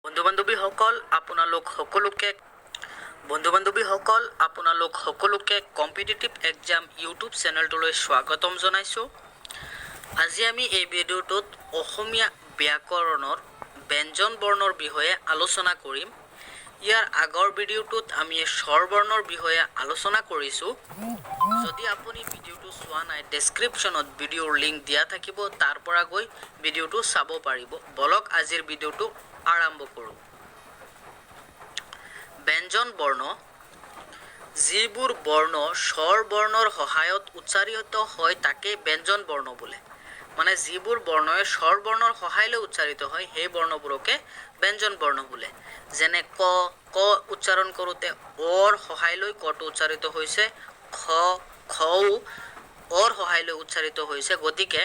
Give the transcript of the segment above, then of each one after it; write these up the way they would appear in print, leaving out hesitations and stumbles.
বন্ধু বান্ধৱীসকল আপোনালোক সকলোকে কম্পিটিটিভ এক্সাম ইউটিউব চেনেলটোলৈ স্বাগতম জনাইছোঁ। আজি আমি এই ভিডিঅ'টোত অসমীয়া ব্যাকৰণৰ ব্যঞ্জন বৰ্ণৰ বিষয়ে আলোচনা কৰিম। ইয়াৰ আগৰ ভিডিঅ'টোত আমি স্বৰবৰ্ণৰ বিষয়ে আলোচনা কৰিছোঁ। যদি আপুনি ভিডিঅ'টো চোৱা নাই, ডেছক্ৰিপশ্যনত ভিডিঅ'ৰ লিংক দিয়া থাকিব, তাৰ পৰা গৈ ভিডিঅ'টো চাব পাৰিব। বলক আজিৰ ভিডিঅ'টো আৰম্ভ কৰোঁ। ব্যঞ্জন বৰ্ণ, যিবোৰ বৰ্ণ স্বৰ বৰ্ণৰ সহায়ত উচ্চাৰিত হয় তাকে ব্যঞ্জন বৰ্ণ বোলে। মানে যিবোৰ বৰ্ণই স্বৰ বৰ্ণৰ সহায় লৈ উচ্চাৰিত হয় সেই বৰ্ণবোৰকে ব্যঞ্জন বৰ্ণ বোলে। যেনে ক উচ্চাৰণ কৰোঁতে অৰ সহায় লৈ কটো উচ্চাৰিত হৈছে, খও অৰ সহায় লৈ উচ্চাৰিত হৈছে। গতিকে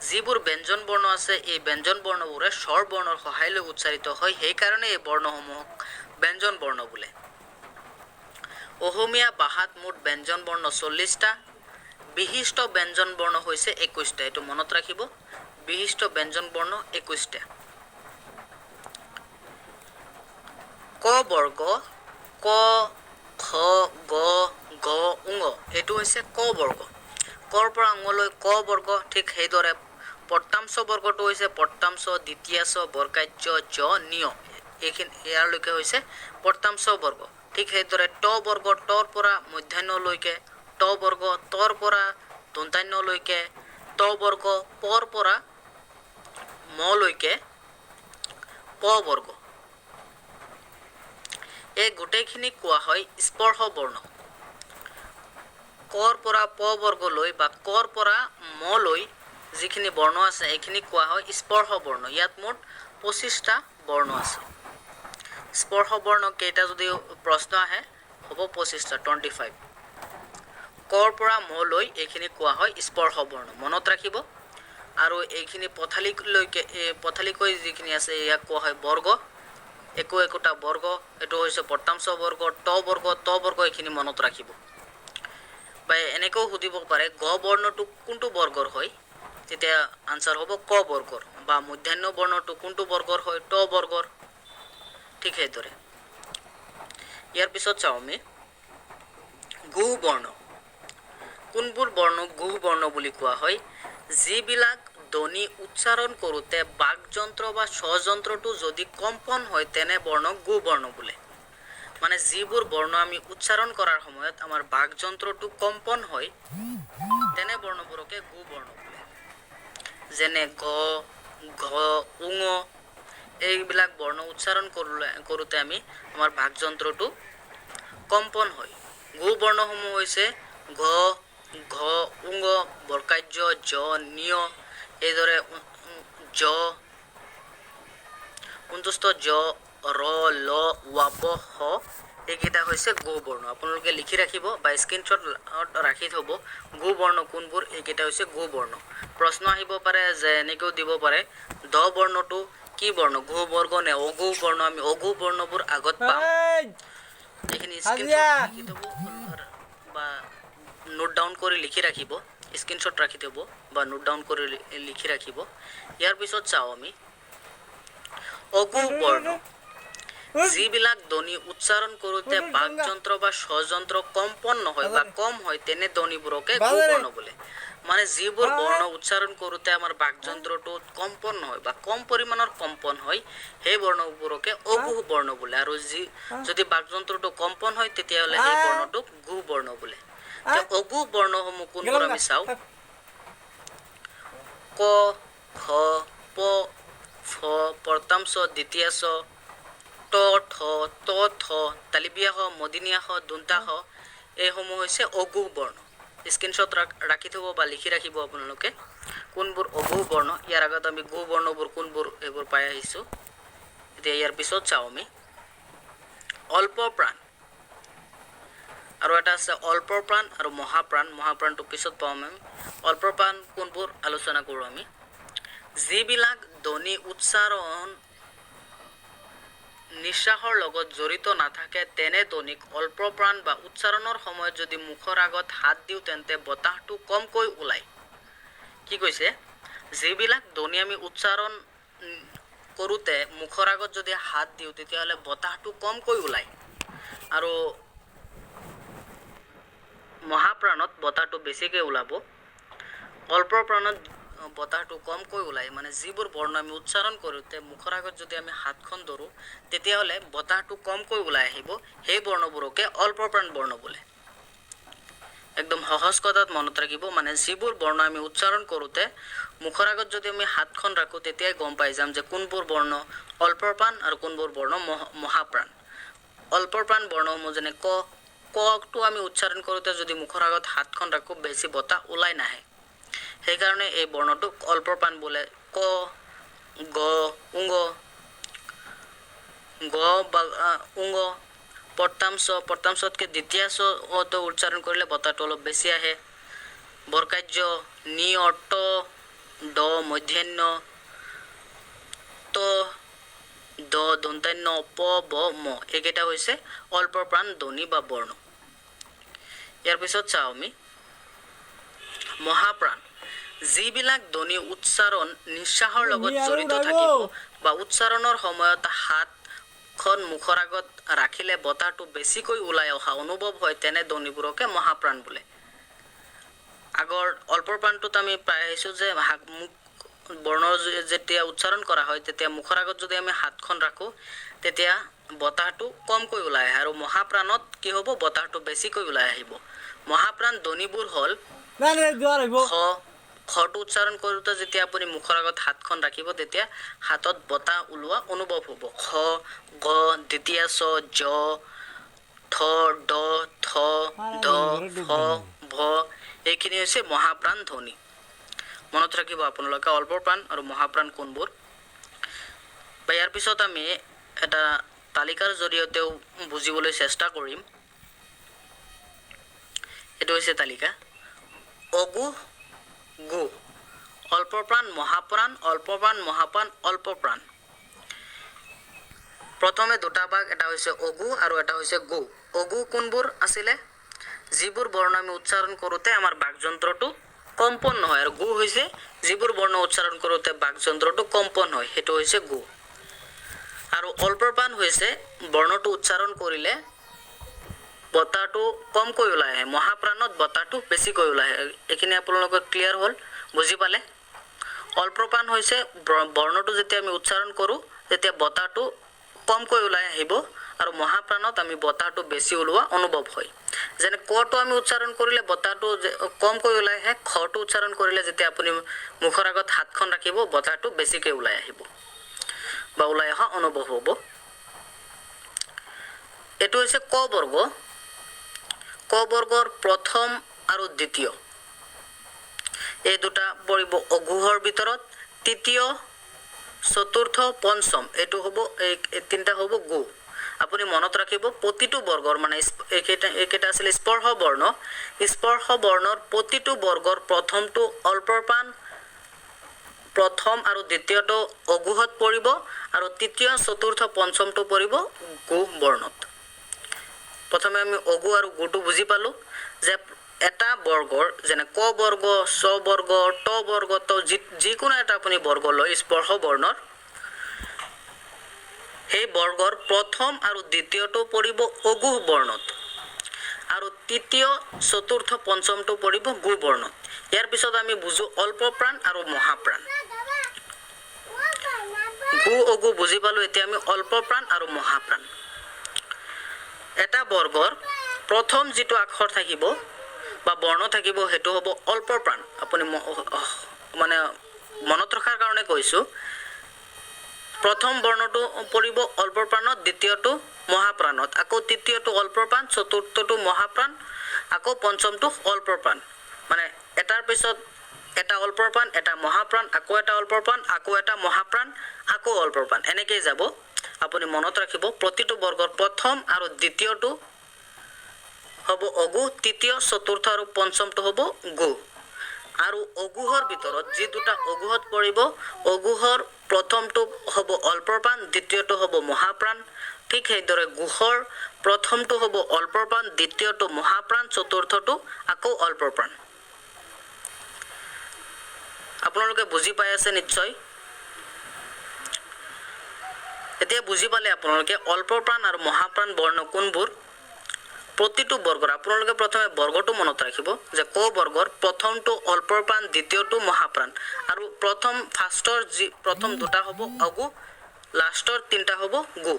যিবোৰ ব্যঞ্জন বৰ্ণ আছে এই ব্যঞ্জন বৰ্ণবোৰে স্বৰ বৰ্ণৰ সহায় লৈ উচ্চাৰিত হয়, সেইকাৰণে এই বৰ্ণসমূহক ব্যঞ্জন বৰ্ণ বোলে। অসমীয়া ভাষাত মুঠ ব্যঞ্জন বৰ্ণ 40টা, বিশিষ্ট ব্যঞ্জন বৰ্ণ হৈছে 21টা। এইটো মনত ৰাখিব, বিশিষ্ট ব্যঞ্জন বৰ্ণ 21টা। ক বৰ্গ, ক, খ, গ, ঘ, ঙ, এইটো হৈছে ক বৰ্গ। কৰ পৰা ঙলৈ ক বৰ্গ। ঠিক সেইদৰে প্ৰত্যাংশ বৰ্গটো হৈছে প্ৰত্যাংশ, দ্বিতীয়াংশ, বৰ্গাজ্য, জ, নিয়, এইখিনি ইয়াৰলৈকে হৈছে প্ৰত্যাংশ বৰ্গ। ঠিক সেইদৰে ট বৰ্গ, টৰ পৰা মধ্যাহ্নলৈকে, ট বৰ্গ, তৰ পৰা দন্তান্যলৈকে, ট বৰ্গ, পৰ পৰা মলৈকে, প বৰ্গ। এই গোটেইখিনি কোৱা হয় স্পৰ্শ বৰ্ণ। কৰ পৰা প বৰ্গলৈ বা কৰ পৰা মলৈ যিখিনি বৰ্ণ আছে এইখিনি কোৱা হয় স্পৰ্শ বৰ্ণ। ইয়াত মুঠ 25টা বৰ্ণ আছে। স্পৰ্শ বৰ্ণ কেইটা যদি প্ৰশ্ন আহে হ'ব 25টা, 25। কৰ পৰা মলৈ এইখিনি কোৱা হয় স্পৰ্শ বৰ্ণ, মনত ৰাখিব। আৰু এইখিনি পথালিকৈ যিখিনি আছে ইয়াক কোৱা হয় বৰ্গ। একোটা বৰ্গ, এইটো হৈছে প্ৰত্যাংশ বৰ্গ, ট বৰ্গ এইখিনি মনত ৰাখিব। বা এনেকৈও সুধিব পাৰে গ বৰ্ণটো কোনটো বৰ্গৰ হয়, তেতিয়া আনচাৰ হ'ব ক বৰ্গৰ। বা মধ্যাহ্ন বৰ্ণটো কোনটো বৰ্গৰ হয়, ট বৰ্গৰ। ঠিক সেইদৰে ইয়াৰ পিছত চাওঁ আমি গুহ বৰ্ণ। কোনবোৰ বৰ্ণক গুহ বৰ্ণ বুলি কোৱা হয়? যিবিলাক ধ্বনি উচ্চাৰণ কৰোঁতে বাকযন্ত্ৰ বা স্বযন্ত্ৰটো যদি কম্পন হয় তেনে বৰ্ণক গুহ বৰ্ণ বোলে। মানে যিবোৰ বৰ্ণ আমি উচ্চাৰণ কৰাৰ সময়ত আমাৰ বাকযন্ত্ৰটো কম্পন হয় তেনে বৰ্ণবোৰকে গুহ বৰ্ণ বোলে। যেনে গ, ঘ, ঙ, এইবিলাক বৰ্ণ উচ্চাৰণ কৰোঁতে আমাৰ বাকযন্ত্ৰটো কম্পন হয়। গুহ বৰ্ণসমূহ হৈছে ঘ, ঘ, ঙ, বৰ্গাজ্য, জ, নিয়, এইদৰে জ, জ, ৰ, ল, ৱ, হ, এইকেইটা হৈছে গুহ বৰ্ণ। আপোনালোকে লিখি ৰাখিব বা স্ক্ৰীনশ্বট ৰাখি থ'ব গুহ বৰ্ণ কোনবোৰ, এইকেইটা হৈছে গুহ বৰ্ণ। প্ৰশ্ন আহিব পাৰে যে এনেকৈও দিব পাৰে দ বৰ্ণটো কি বৰ্ণ, গুহ বৰ্গ নে অগুহ বৰ্ণ? আমি অগুহ বৰ্ণবোৰ আগত পাম। এইখিনি স্ক্ৰীনশ্বট ৰাখি থ'ব বা নোট ডাউন কৰি লিখি ৰাখিব, স্ক্ৰীনশ্বট ৰাখি থ'ব বা নোট ডাউন কৰি লিখি ৰাখিব। ইয়াৰ পিছত চাওঁ আমি অগুহ বৰ্ণ। যিবিলাক ধ্বনি উচ্চাৰণ কৰোঁতে বাকযন্ত্ৰ বা স্বযন্ত্ৰ কম্পন নহয় বা কম হয় তেনে ধ্বনিবোৰকে গুহ বৰ্ণ বোলে। মানে যিবোৰ বৰ্ণ উচ্চাৰণ কৰোঁতে আমাৰ বাকযন্ত্ৰটো কম্পন নহয় বা কম পৰিমাণৰ কম্পন হয় সেই বৰ্ণবোৰকে অগুহ বৰ্ণ বোলে। আৰু যদি বাকযন্ত্ৰটো কম্পন হয় তেতিয়াহ'লে সেই বৰ্ণটোক গুহ বৰ্ণ বোলে। অগুহ বৰ্ণসমূহ কোনবোৰ আমি চাওঁ ক, খ, প, ফ, প্ৰত্যাংশ, দ্বিতীয়াংশ, ট, ঠ, ত, থ, তালব্য শ, মূৰ্ধন্য ষ, দন্ত্য শ, এইসমূহ হৈছে অগুহ বৰ্ণ। স্ক্ৰীনশ্বট ৰাখি থ'ব বা লিখি ৰাখিব আপোনালোকে কোনবোৰ অগুহ বৰ্ণ। ইয়াৰ আগত আমি গুহ বৰ্ণবোৰ কোনবোৰ এইবোৰ পাই আহিছোঁ। এতিয়া ইয়াৰ পিছত চাওঁ আমি অল্পপ্ৰাণ। আৰু এটা আছে অল্পপ্ৰাণ আৰু মহাপ্ৰাণ। মহাপ্ৰাণটো পিছত পাম আমি। অল্পপ্ৰাণ কোনবোৰ আলোচনা কৰোঁ আমি। যিবিলাক ধ্বনি উচ্চাৰণ নিশ্বাসৰ লগত জড়িত নাথাকে তেনে ধ্বনিক অল্পপ্ৰাণ বা উচ্চাৰণৰ সময়ত যদি মুখৰ আগত হাত দিওঁ তেন্তে বতাহটো কমকৈ ওলায়। কি কৈছে? যিবিলাক ধ্বনি আমি উচ্চাৰণ কৰোঁতে মুখৰ আগত যদি হাত দিওঁ তেতিয়াহ'লে বতাহটো কমকৈ ওলায় আৰু মহাপ্ৰাণত বতাহটো বেছিকৈ ওলাব অল্প প্ৰাণত বতাহটো কমকৈ ওলায় মানে যিবোৰ বৰ্ণ আমি উচ্চাৰণ কৰোঁতে মুখৰ আগত যদি আমি হাতখন ধৰোঁ তেতিয়াহ'লে বতাহটো কমকৈ ওলাই আহিব সেই বৰ্ণবোৰকে অল্প প্ৰাণ বৰ্ণ বোলে একদম সহজ কথাত মনত ৰাখিব মানে যিবোৰ বৰ্ণ আমি উচ্চাৰণ কৰোঁতে মুখৰ আগত যদি আমি হাতখন ৰাখোঁ তেতিয়াই গম পাই যাম যে কোনবোৰ বৰ্ণ অল্প প্ৰাণ আৰু কোনবোৰ বৰ্ণ মহাপ্ৰাণ অল্প প্ৰাণ বৰ্ণসমূহ যেনে কটো আমি উচ্চাৰণ কৰোঁতে যদি মুখৰ আগত হাতখন ৰাখোঁ বেছি বতাহ ওলাই নাহে সেইকাৰণে এই বৰ্ণটোক অল্প প্ৰাণ বোলে ক গ উঙ গ বা উঙ পৰ্তামচতকৈ দ্বিতীয় চটো উচ্চাৰণ কৰিলে বতাহটো অলপ বেছি আহে বৰকাৰ্য নি ট ড মধ্যাহ্ন ত দ দন্তান্য প ব ম এইকেইটা হৈছে অল্প প্ৰাণ ধ্বনি বা বৰ্ণ ইয়াৰ পিছত চাওঁ আমি মহাপ্ৰাণ যিবিলাক ধ্বনি উচ্চাৰণ নিশ্বাসৰ লগত জড়িত থাকিব বা উচ্চাৰণৰ সময়ত হাতখন মুখৰ আগত ৰাখিলে বতাহটো বেছিকৈ ওলাই অহা অনুভৱ হয় তেনে ধ্বনিবোৰকে মহাপ্ৰাণ বোলে আগৰ অল্প প্ৰাণটোত আমি পাই আহিছোঁ যে মুখ বৰ্ণ যেতিয়া উচ্চাৰণ কৰা হয় তেতিয়া মুখৰ আগত যদি আমি হাতখন ৰাখোঁ তেতিয়া বতাহটো কমকৈ ওলাই আহে আৰু মহাপ্ৰাণত কি হ'ব বতাহটো বেছিকৈ ওলাই আহিব মহাপ্ৰাণ ধ্বনিবোৰ হ'ল খটো উচ্চাৰণ কৰোঁতে যেতিয়া আপুনি মুখৰ আগত হাতখন ৰাখিব তেতিয়া হাতত বতাহ ওলোৱা অনুভৱ হ'ব খ গ দ্বিতীয় চ জ থ ড থ দ ফ ভ এইখিনি হৈছে মহাপ্ৰাণ ধ্বনি মনত ৰাখিব আপোনালোকে অল্প প্ৰাণ আৰু মহাপ্ৰাণ কোনবোৰ বা ইয়াৰ পিছত আমি এটা তালিকাৰ জৰিয়তেও বুজিবলৈ চেষ্টা কৰিম এইটো হৈছে তালিকা অগু গু অল্প প্ৰাণ মহাপ্ৰাণ অল্প প্ৰাণ প্ৰথমে দুটা ভাগ এটা হৈছে অগু আৰু এটা হৈছে গু অগু কোনবোৰ আছিলে যিবোৰ বৰ্ণ আমি উচ্চাৰণ কৰোঁতে আমাৰ বাকযন্ত্ৰটো কম্পন নহয় আৰু গু হৈছে যিবোৰ বৰ্ণ উচ্চাৰণ কৰোঁতে বাকযন্ত্ৰটো কম্পন হয় সেইটো হৈছে গু আৰু অল্প প্ৰাণ হৈছে বৰ্ণটো উচ্চাৰণ কৰিলে বতাহটো কমকৈ ওলাই আহে মহাপ্ৰাণত বতাহটো বেছিকৈ ওলাই আহে এইখিনি আপোনালোকৰ ক্লিয়াৰ হ'ল বুজি পালে অল্প প্ৰাণ হৈছে বৰ্ণটো যেতিয়া আমি উচ্চাৰণ কৰোঁ তেতিয়া বতাহটো কমকৈ ওলাই আহিব আৰু মহাপ্ৰাণত আমি বতাহটো বেছি ওলোৱা অনুভৱ হয় যেনে কটো আমি উচ্চাৰণ কৰিলে বতাহটো কমকৈ ওলাই আহে খটো উচ্চাৰণ কৰিলে যেতিয়া আপুনি মুখৰ আগত হাতখন ৰাখিব বতাহটো বেছিকৈ ওলাই আহিব বা ওলাই অহা অনুভৱ হ'ব এইটো হৈছে ক বৰ্গৰ প্ৰথম আৰু দ্বিতীয় এই দুটা পৰিব অগুহৰ ভিতৰত তৃতীয় চতুৰ্থ পঞ্চম এইটো হ'ব এই তিনিটা হ'ব গু আপুনি মনত ৰাখিব প্ৰতিটো বৰ্গৰ মানে এইকেইটা আছিলে স্পৰ্শ বৰ্ণৰ প্ৰতিটো বৰ্গৰ প্ৰথমটো অল্প প্ৰাণ প্ৰথম আৰু দ্বিতীয়টো অগুহত পৰিব আৰু তৃতীয় চতুৰ্থ পঞ্চমটো পৰিব গু বৰ্ণত প্ৰথমে আমি অগু আৰু গুটো বুজি পালোঁ যে এটা বৰ্গৰ যেনে ক বৰ্গ চ বৰ্গ ট বৰ্গ ত যিকোনো এটা আপুনি বৰ্গ লয় স্পৰ্শ বৰ্ণৰ সেই বৰ্গৰ প্ৰথম আৰু দ্বিতীয়টো পৰিব অগুহ বৰ্ণত আৰু তৃতীয় চতুৰ্থ পঞ্চমটো পৰিব গু বৰ্ণত ইয়াৰ পিছত আমি বুজো অল্প প্ৰাণ আৰু মহাপ্ৰাণ গু অগু বুজি পালোঁ এতিয়া আমি অল্প প্ৰাণ আৰু মহাপ্ৰাণ এটা বৰ্গৰ প্ৰথম যিটো আখৰ থাকিব বা বৰ্ণ থাকিব সেইটো হ'ব অল্প প্ৰাণ আপুনি মানে মনত ৰখাৰ কাৰণে কৈছোঁ প্ৰথম বৰ্ণটো পৰিব অল্প প্ৰাণত দ্বিতীয়টো মহাপ্ৰাণত আকৌ তৃতীয়টো অল্প প্ৰাণ চতুৰ্থটো মহাপ্ৰাণ আকৌ পঞ্চমটো অল্প প্ৰাণ মানে এটাৰ পিছত এটা অল্প প্ৰাণ এটা মহাপ্ৰাণ আকৌ এটা অল্প প্ৰাণ আকৌ এটা মহাপ্ৰাণ আকৌ অল্প প্ৰাণ এনেকৈয়ে যাব আপুনি মনত ৰাখিব প্ৰতিটো বৰ্গৰ প্ৰথম আৰু দ্বিতীয়টো হ'ব অগু তৃতীয় চতুৰ্থ আৰু পঞ্চমটো হ'ব গু আৰু অগুহৰ ভিতৰত যি দুটা অগুহত পৰিব অগুহৰ প্ৰথমটো হ'ব অল্প প্ৰাণ দ্বিতীয়টো হ'ব মহাপ্ৰাণ ঠিক সেইদৰে গুহৰ প্ৰথমটো হ'ব অল্প প্ৰাণ দ্বিতীয়টো মহাপ্ৰাণ চতুৰ্থটো আকৌ অল্প প্ৰাণ আপোনালোকে বুজি পাই আছে নিশ্চয় এতিয়া বুজি পালে আপোনালোকে অল্পপ্ৰাণ আৰু মহাপ্ৰাণ বৰ্ণ কোনবোৰ প্ৰতিটো বৰ্গৰ আপোনালোকে প্ৰথমে বৰ্গটো মনত ৰাখিব যে ক বৰ্গৰ প্ৰথমটো অল্পপ্ৰাণ দ্বিতীয়টো মহাপ্ৰাণ আৰু ফাৰ্ষ্টৰ যি প্ৰথম দুটা হ'ব অগু লাষ্টৰ তিনিটা হ'ব গু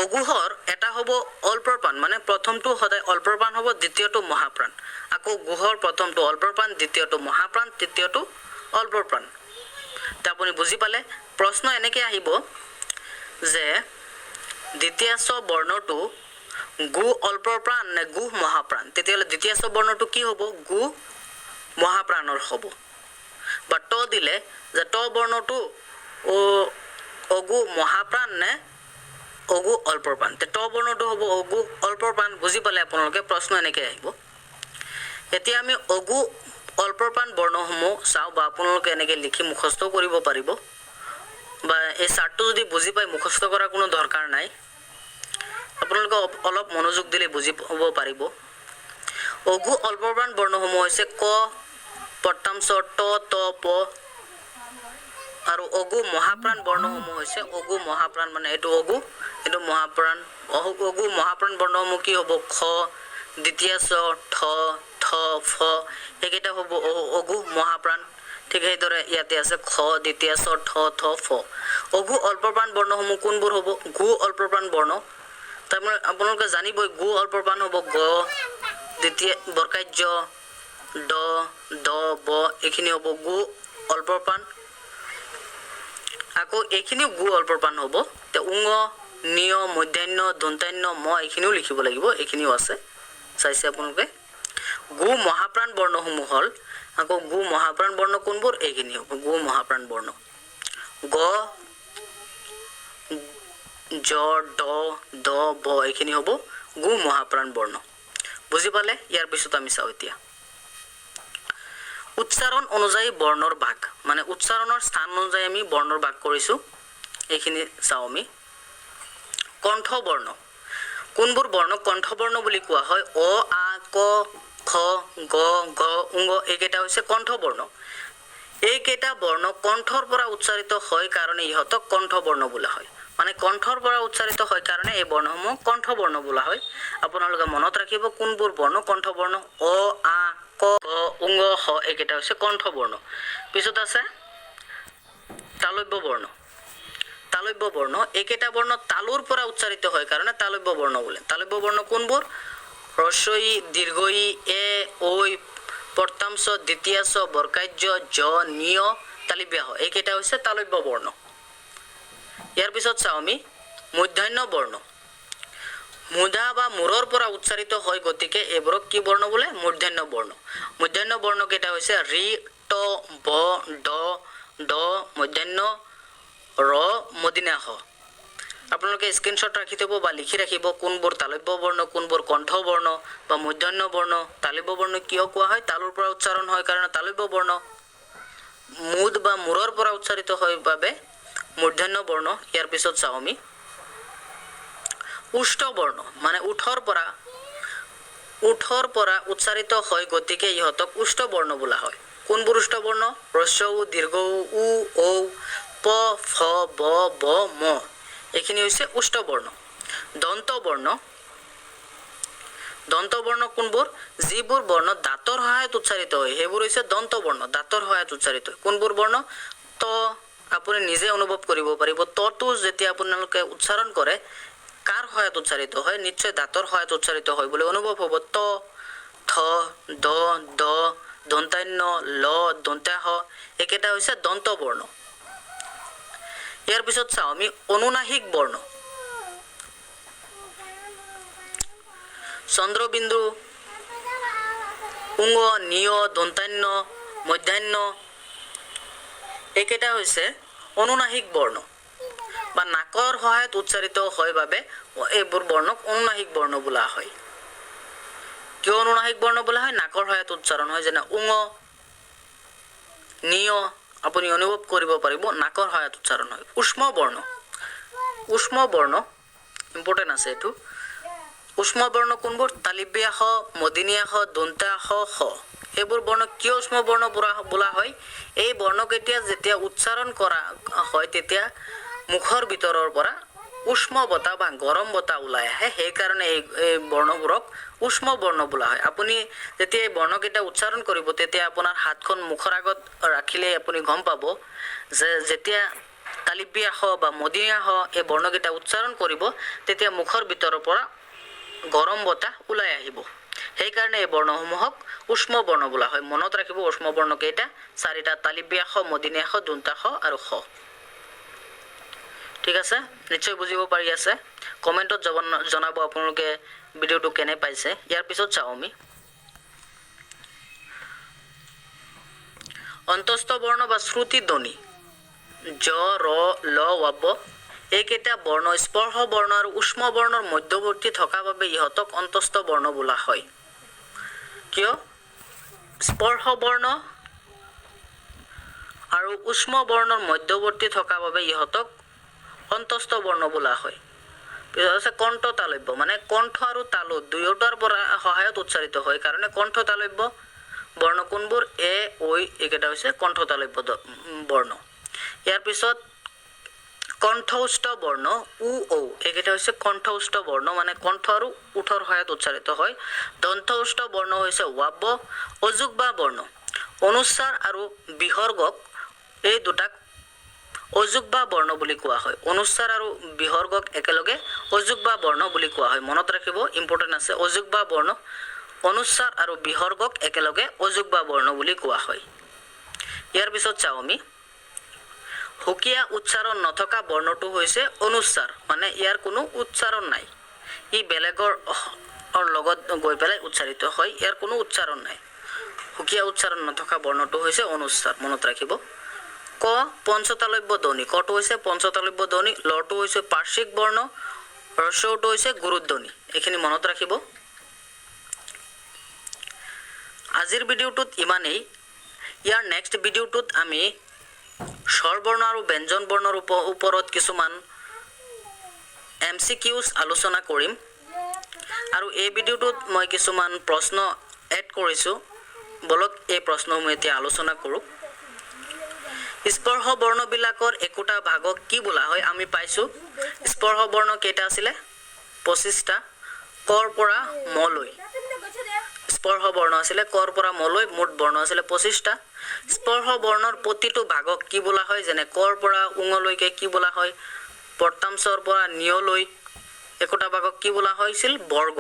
অগুহৰ এটা হ'ব অল্পপ্ৰাণ মানে প্ৰথমটো সদায় অল্পপ্ৰাণ হ'ব দ্বিতীয়টো মহাপ্ৰাণ আকৌ গুহৰ প্ৰথমটো অল্পপ্ৰাণ দ্বিতীয়টো মহাপ্ৰাণ তৃতীয়টো অল্পপ্ৰাণ তা আপুনি বুজি পালে প্ৰশ্ন এনেকৈ আহিব যে দ্বিতীয় বৰ্ণটো গু অল্পপ্ৰাণ নে গু মহাপ্ৰাণ তেতিয়াহ'লে দ্বিতীয় বৰ্ণটো কি হ'ব গু মহাপ্ৰাণৰ হ'ব বা ট দিলে যে ট বৰ্ণটো অগু মহাপ্ৰাণ নে অগু অল্পপ্ৰাণ তে ট বৰ্ণটো হ'ব অগু অল্পপ্ৰাণ বুজি পালে আপোনালোকে প্ৰশ্ন এনেকৈ আহিব এতিয়া আমি অগু অল্পপ্ৰাণ বৰ্ণসমূহ চাওঁ বা আপোনালোকে এনেকৈ লিখি মুখস্থ কৰিব পাৰিব বা এই চাৰ্টটো যদি বুজি পায় মুখস্থ কৰাৰ কোনো দৰকাৰ নাই আপোনালোকে অলপ মনোযোগ দিলে বুজি পাব পাৰিব অগু অল্পপ্ৰাণ বৰ্ণসমূহ হৈছে ক প্ৰথমছ ট ত প আৰু অগু মহাপ্ৰাণ বৰ্ণসমূহ হৈছে অগু মহাপ্ৰাণ মানে এইটো অগু এইটো মহাপ্ৰাণ অগু মহাপ্ৰাণ বৰ্ণসমূহ কি হ'ব খ দ্বিতীয় ছ ঠ থ ফ এইকেইটা হ'ব অগু মহাপ্ৰাণ ঠিক সেইদৰে ইয়াতে আছে খ দ্বিতীয় ছ ঠ থ ফ অগু অল্পপ্ৰাণ বৰ্ণসমূহ কোনবোৰ হ'ব গু অল্পপ্ৰাণ বৰ্ণ তাৰমানে আপোনালোকে জানিবই গু অল্পপ্ৰাণ হ'ব গ দ্বিতীয় বৰ্গাজ্য ড দ ব এইখিনি হ'ব গু অল্পপ্ৰাণ আকৌ এইখিনিও গু অল্পপ্ৰাণ হ'ব তে উঙ নিয় মধ্যাহ্ন দন্তান্য ম এইখিনিও লিখিব লাগিব এইখিনিও আছে চাইছে আপোনালোকে গু মহাপ্ৰাণ বৰ্ণসমূহ হ'ল আকৌ গু মহাপ্ৰাণ বৰ্ণ কোনবোৰ এইখিনি হ'ব গু মহাপ্ৰাণ বৰ্ণ গ জ ড দ ব এইখিনি হ'ব গু মহাপ্ৰাণ বৰ্ণ বুজি পালে ইয়াৰ পিছত আমি চাওঁ এতিয়া উচ্চাৰণ অনুযায়ী বৰ্ণৰ ভাগ মানে উচ্চাৰণৰ স্থান অনুযায়ী আমি বৰ্ণৰ ভাগ কৰিছোঁ এইখিনি চাওঁ আমি কণ্ঠ বৰ্ণ কোনবোৰ বৰ্ণ কণ্ঠ বৰ্ণ বুলি কোৱা হয় অ আ ক খ গ ঘ উঙ এইকেইটা হৈছে কণ্ঠ বৰ্ণ এইকেইটা বৰ্ণ কণ্ঠৰ পৰা উচ্চাৰিত হয় কাৰণে ইহঁতক কণ্ঠ বৰ্ণ বোলা হয় মানে কণ্ঠৰ পৰা উচ্চাৰিত হয় কাৰণে এই বৰ্ণসমূহ কণ্ঠ বৰ্ণ বোলা হয় আপোনালোকে মনত ৰাখিব কোনবোৰ বৰ্ণ কণ্ঠ বৰ্ণ অ আ ক গ উঙ হ এইকেইটা হৈছে কণ্ঠ বৰ্ণ পিছত আছে তালব্য বৰ্ণ এইকেইটা বৰ্ণ তালুৰ পৰা উচ্চাৰিত হয় কাৰণে তালব্য বৰ্ণ বোলে তালব্য বৰ্ণ কোনবোৰ হ্ৰস্বই দীৰ্ঘই এ ঐ প্ৰথমছ দ্বিতীয়ছ বৰ্গাজ্য জ নিয় তালব্য এইকেইটা হৈছে তালব্য বৰ্ণ ইয়াৰ পিছত চাওঁ আমি মূৰ্ধন্য বৰ্ণ মুধা বা মূৰৰ পৰা উচ্চাৰিত হয় গতিকে এইবোৰক কি বৰ্ণ বোলে মূৰ্ধন্য বৰ্ণ কেইটা হৈছে ৰি ট ব ড ড মূৰ্ধন্য ৰ মদিনা হ আপোনালোকে স্ক্ৰীনশ্বট ৰাখি থব বা লিখি ৰাখিব কোনবোৰ তালব্য বৰ্ণ কোনবোৰ কণ্ঠ বৰ্ণ বা মূৰ্ধন্য বৰ্ণ তালব্য বৰ্ণ কিয় কোৱা হয় তালুৰ পৰা উচ্চাৰণ হয় কাৰণে তালব্য বৰ্ণ মুদ বা মূৰৰ পৰা উচ্চাৰিত হয় বাবে মূৰ্ধন্য বৰ্ণ ইয়াৰ পিছত চাওঁ আমি উষ্ঠ বৰ্ণ মানে উঠৰ পৰা উচ্চাৰিত হয় গতিকে ইহঁতক উষ্ঠ বৰ্ণ বোলা হয় কোনবোৰ উষ্ঠ বৰ্ণ হ্ৰস্ব উ দীৰ্ঘ উ ঔ প ফ ব ব ম এইখিনি হৈছে উষ্ঠ বৰ্ণ দন্ত বৰ্ণ কোনবোৰ যিবোৰ বৰ্ণ দাঁতৰ সহায়ত উচ্চাৰিত হয় সেইবোৰ হৈছে দন্ত বৰ্ণ দাঁতৰ সহায়ত উচ্চাৰিত হয় কোনবোৰ বৰ্ণ ত আপুনি নিজে অনুভৱ কৰিব পাৰিব তটো যেতিয়া আপোনালোকে উচ্চাৰণ কৰে কাৰ সহায়ত উচ্চাৰিত হয় নিশ্চয় দাঁতৰ সহায়ত উচ্চাৰিত হয় বুলি অনুভৱ হ'ব ত থ দ দ দন্তান্য ল দন্তাহ এইকেইটা হৈছে দন্ত বৰ্ণ ইয়াৰ পিছত চাওঁ আমি অনুনাসিক বৰ্ণ চন্দ্ৰবিন্দু উঙ নিয় দন্তান্য মধ্যাহ্ন এইকেইটা হৈছে অনুনাসিক বৰ্ণ বা নাকৰ সহায়ত উচ্চাৰিত হয় বাবে এইবোৰ বৰ্ণক অনুনাসিক বৰ্ণ বোলা হয় কিয় অনুনাসিক বৰ্ণ বোলা হয় নাকৰ সহায়ত উচ্চাৰণ হয় যেনে উঙ নিয় আপুনি অনুভৱ কৰিব পাৰিব নাকৰ সহায়ত উচ্চাৰণ হয় উষ্ম বৰ্ণ ইম্পৰ্টেণ্ট আছে এইটো উষ্ম বৰ্ণ কোনবোৰ তালিব্য হ মদিনীয়া হ দন্তা হ এইবোৰ বৰ্ণ কিয় উষ্ম বৰ্ণ বোলা হয় এই বৰ্ণকেইটা যেতিয়া উচ্চাৰণ কৰা হয় তেতিয়া মুখৰ ভিতৰৰ পৰা উষ্ম বতাহ বা গৰম বতাহ ওলাই আহে, সেইকাৰণে এই বৰ্ণবোৰক উষ্ম বৰ্ণ বোলা হয়। আপুনি যেতিয়া এই বৰ্ণকেইটা উচ্চাৰণ কৰিব তেতিয়া আপোনাৰ হাতখন মুখৰ আগত ৰাখিলে আপুনি গম পাব যে যেতিয়া তালিবিয়া হ বা মদিয়া হ এই বৰ্ণকেইটা উচ্চাৰণ কৰিব তেতিয়া মুখৰ ভিতৰৰ পৰা গৰম বতাহ ওলাই আহিব। সেইকাৰণে এই বৰ্ণসমূহক উষ্ম বৰ্ণ বোলা হয়। মনত ৰাখিব উষ্ম বৰ্ণ কেইটা, 4টা, তালিবিয়া খ, মদিনিয়া খ, দুন্তা খ আৰু খ। ঠিক আছে, নিশ্চয় বুজিব পাৰি আছে। কমেণ্টত জনাব আপোনালোকে ভিডিঅ'টো কেনে পাইছে। ইয়াৰ পিছত চাওঁ আমি অন্তস্থ বৰ্ণ বা শ্ৰুতি ধ্বনি জ, ৰ, ল, ৱ, এইকেইটা বৰ্ণ স্পৰ্শ বৰ্ণ আৰু উষ্ম বৰ্ণৰ মধ্যৱৰ্তী থকা বাবে ইহঁতক অন্তস্থ বৰ্ণ বোলা হয়। কিয়? স্পৰ্শ বৰ্ণ আৰু উষ্ম বৰ্ণৰ মধ্যৱৰ্তী থকা বাবে ইহঁতক অন্তস্থ বৰ্ণ বোলা হয়। পিছত আছে কণ্ঠ তালব্য, মানে কণ্ঠ আৰু তালু দুয়োটাৰ পৰা সহায়ত উচ্চাৰিত হয় কাৰণে কণ্ঠ তালব্য বৰ্ণ কোনবোৰ? এ, ঐ এইকেইটা হৈছে কণ্ঠ তালব্য বৰ্ণ। ইয়াৰ পিছত কণ্ঠস্থ বৰ্ণ উ, ঔ এইকেইটা হৈছে কণ্ঠস্থ বৰ্ণ, মানে কণ্ঠ আৰু ওঠৰ সহায়ত উচ্চাৰিত হয়। দন্থস্থ বৰ্ণ হৈছে ৱাব্য, অযোগ বা বৰ্ণ। অনুস্বাৰ আৰু বিসৰ্গক এই দুটাক অযোগ বা বৰ্ণ বুলি কোৱা হয়। অনুস্বাৰ আৰু বিসৰ্গক একেলগে অযোগ বা বৰ্ণ বুলি কোৱা হয়। মনত ৰাখিব, ইম্পৰ্টেণ্ট আছে। অযোগ বা বৰ্ণ, অনুস্বাৰ আৰু বিসৰ্গক একেলগে অযোগ বা বৰ্ণ বুলি কোৱা হয়। ইয়াৰ পিছত চাওঁ আমি সুকীয়া উচ্চাৰণ নথকা বৰ্ণটো হৈছে অনুস্বাৰ, মানে ইয়াৰ কোনো উচ্চাৰণ নাই, ই বেলেগৰ লগত গৈ পেলাই উচ্চাৰিত হয়, ইয়াৰ কোনো উচ্চাৰণ নাই। সুকীয়া উচ্চাৰণ নথকা বৰ্ণটো হৈছে অনুস্বাৰ, মনত ৰাখিব। ক পঞ্চতালব্য ধ্বনি, কটো হৈছে পঞ্চতালব্য ধ্বনি, লটো হৈছে পাৰ্শ্বিক বৰ্ণ, হ্ৰস্বটো হৈছে গুৰুধ্বনি। এইখিনি মনত ৰাখিব। আজিৰ ভিডিঅ'টোত ইমানেই। ইয়াৰ নেক্সট ভিডিঅ'টোত আমি স্বৰ বৰ্ণ আৰু ব্যঞ্জন বৰ্ণৰ ওপৰত কিছুমান MCQs আলোচনা কৰিম আৰু এই ভিডিঅ'টোত মই কিছুমান প্ৰশ্ন এড কৰিছোঁ। বলক এই প্ৰশ্নসমূহ এতিয়া আলোচনা কৰোঁ। স্পৰ্শ বৰ্ণবিলাকৰ একোটা ভাগক কি বোলা হয়? আমি পাইছোঁ স্পৰ্শ বৰ্ণ কেইটা আছিলে? 25টা। কৰ পৰা মলৈ স্পৰ্শ বৰ্ণ আছিলে, কৰ পৰা মলৈ মুঠ বৰ্ণ আছিলে 25টা। স্পৰ্শ বৰ্ণৰ প্ৰতিটো ভাগক কি বোলা হয়? যেনে কৰ পৰা উঙলৈকে কি বোলা হয়? প্ৰত্যাংশৰ পৰা নিয়লৈ একোটা ভাগক কি বোলা হৈছিল? বৰ্গ।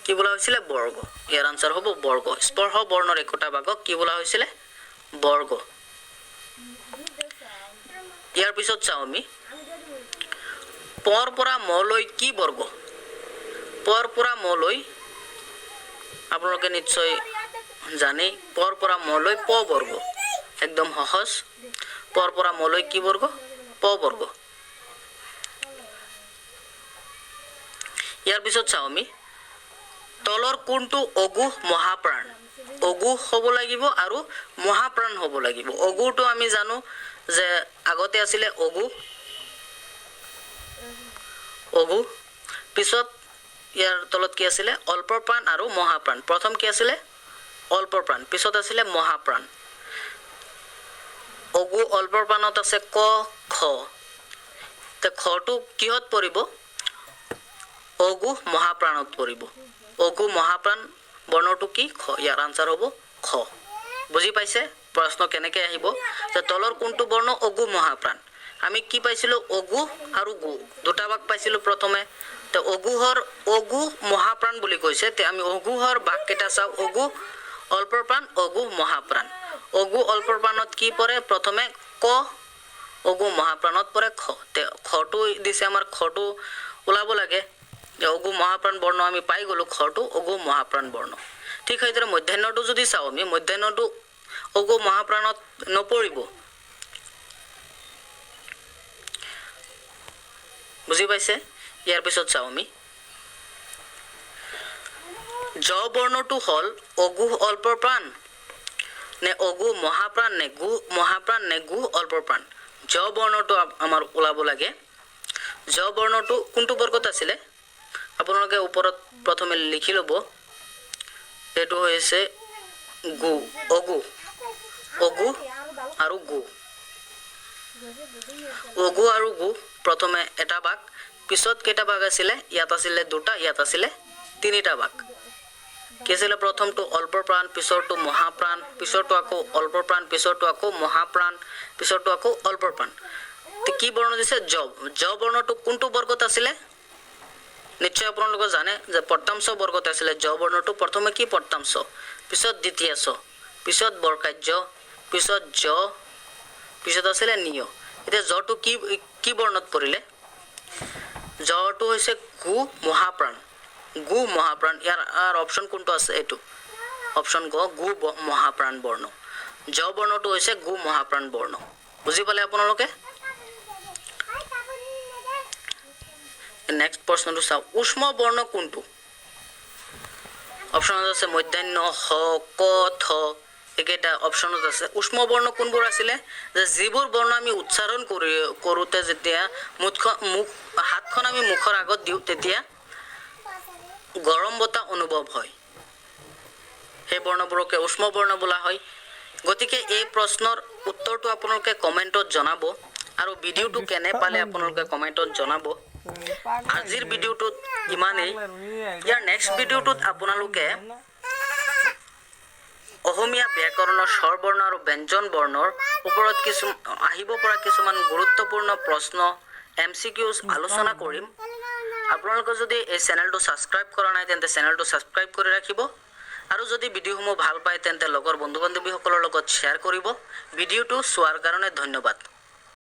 কি বোলা হৈছিলে? বৰ্গ। ইয়াৰ আনসাৰ হ'ব বৰ্গ। স্পৰ্শ বৰ্ণৰ একোটা ভাগক কি বোলা হৈছিলে? বৰ্গ। ইয়াৰ পিছত চাওঁ আমি পৰ পৰা মলৈ কি বৰ্গ? পৰ পৰা মলৈ আপোনালোকে নিশ্চয় জানেই, পৰ পৰা মলৈ প বৰ্গ, একদম সহজ। পৰ পৰা মলৈ কি বৰ্গ? প বৰ্গ। ইয়াৰ পিছত চাওঁ আমি তলৰ কোনটো অগু মহাপ্ৰাণ? অগু হ'ব লাগিব আৰু মহাপ্ৰাণ হ'ব লাগিব। অগুটো আমি জানো যে আগতে আছিলে অগু, অগু, পিছত ইয়াৰ তলত কি আছিলে? অল্পপ্ৰাণ আৰু মহাপ্ৰাণ। প্ৰথম কি আছিলে? অল্পপ্ৰাণ, পিছত আছিলে মহাপ্ৰাণ। অগু অল্পপ্ৰাণত আছে ক, খ। খটো কিহত পৰিব? অগু মহাপ্ৰাণত পৰিব। অগু মহাপ্ৰাণ বৰ্ণটো কি? খ। ইয়াৰ আনসাৰ হ'ব খ। বুজি পাইছে প্ৰশ্ন কেনেকৈ আহিব? যে তলৰ কোনটো বৰ্ণ অগু মহাপ্ৰাণ? আমি কি পাইছিলোঁ? অগু আৰু গু দুটা ভাগ পাইছিলোঁ প্ৰথমে। তো অগু মহাপ্ৰাণ বুলি কৈছে, তে আমি অগুহৰ ভাগ কেইটা চাওঁ। অগু অল্পপ্ৰাণ, অগু মহাপ্ৰাণ। অগু অল্পপ্ৰাণত কি পৰে? প্ৰথমে ক, অগু মহাপ্ৰাণত পৰে খ। তে খটো দিছে আমাৰ, খটো ওলাব লাগে। অগু মহাপ্ৰাণ বৰ্ণ আমি পাই গ'লো, খটো অগু মহাপ্ৰাণ বৰ্ণ। ঠিক সেইদৰে মধ্যাহ্নটো যদি চাওঁ আমি, মধ্যাহ্নটো অগু মহাপ্ৰাণত নপৰিব। বুজি পাইছে? ইয়াৰ পিছত চাওঁ আমি জ বৰ্ণটো হ'ল অগু অল্পপ্ৰাণ নে অগু মহাপ্ৰাণ নে গু মহাপ্ৰাণ নে গু অল্পপ্ৰাণ? জ বৰ্ণটো আমাৰ ওলাব লাগে। জ বৰ্ণটো কোনটো বৰ্গত আছিলে? আপোনালোকে ওপৰত প্ৰথমে লিখি ল'ব। এইটো হৈছে গু, অগু, অগু আৰু গু। অগু আৰু গু প্ৰথমে এটা ভাগ, পিছত কেইটা ভাগ আছিলে? ইয়াত আছিলে দুটা, ইয়াত আছিলে তিনিটা ভাগ। কি আছিলে? প্ৰথমটো অল্পপ্ৰাণ, পিছৰটো মহাপ্ৰাণ, পিছৰটো আকৌ অল্পপ্ৰাণ, পিছৰটো আকৌ মহাপ্ৰাণ, পিছৰটো আকৌ অল্পপ্ৰাণ। কি বৰ্ণ দিছে? জ। জ বৰ্ণটো কোনটো বৰ্গত আছিলে? নিশ্চয় আপোনালোকে জানে যে প্ৰথমাংশ বৰ্গত আছিলে জ বৰ্ণটো। প্ৰথমে কি? প্ৰথমাংশ, পিছত দ্বিতীয়াংশ, পিছত বৰ্গাজ্য, পিছত জ, পিছত আছিলে নিয়। এতিয়া জটো কি বৰ্ণত পৰিলে? জটো হৈছে গু মহাপ্ৰাণ। গু মহাপ্ৰাণ। ইয়াৰ অপশ্যন কোনটো আছে? এইটো অপশ্যন গ, গু মহাপ্ৰাণ বৰ্ণ। জ বৰ্ণটো হৈছে গু মহাপ্ৰাণ বৰ্ণ। বুজি পালে আপোনালোকে? নেক্সট প্ৰশ্নটো চাওক, উষ্ম বৰ্ণ কোনটো? অপশ্যনত আছে মধ্যাহ্ন, হ, ক, থ, এইকেইটা অপশ্যনত আছে। উষ্ম বৰ্ণ কোনবোৰ আছিলে? যে যিবোৰ বৰ্ণ আমি উচ্চাৰণ কৰোঁতে যেতিয়া হাতখন আমি মুখৰ আগত দিওঁ তেতিয়া গৰম বতাহ অনুভৱ হয়, সেই বৰ্ণবোৰকে উষ্ম বৰ্ণ বোলা হয়। গতিকে এই প্ৰশ্নৰ উত্তৰটো আপোনালোকে কমেণ্টত জনাব আৰু ভিডিঅ'টো কেনে পালে আপোনালোকে কমেণ্টত জনাব। আজিৰ ভিডিঅ'টোত ইমানেই। ইয়াৰ নেক্সট ভিডিঅ'টোত আপোনালোকে অসমীয়া ব্যাকৰণৰ স্বৰবৰ্ণ আৰু ব্যঞ্জন বৰ্ণৰ ওপৰত আহিব পৰা কিছুমান গুৰুত্বপূৰ্ণ প্ৰশ্ন MCQs আলোচনা কৰিম। আপোনালোকে যদি এই চেনেলটো ছাবস্ক্ৰাইব কৰা নাই তেন্তে চেনেলটো ছাবস্ক্ৰাইব কৰি ৰাখিব আৰু যদি ভিডিঅ'সমূহ ভাল পায় তেন্তে লগৰ বন্ধু বান্ধৱীসকলৰ লগত শ্বেয়াৰ কৰিব। ভিডিঅ'টো চোৱাৰ কাৰণে ধন্যবাদ।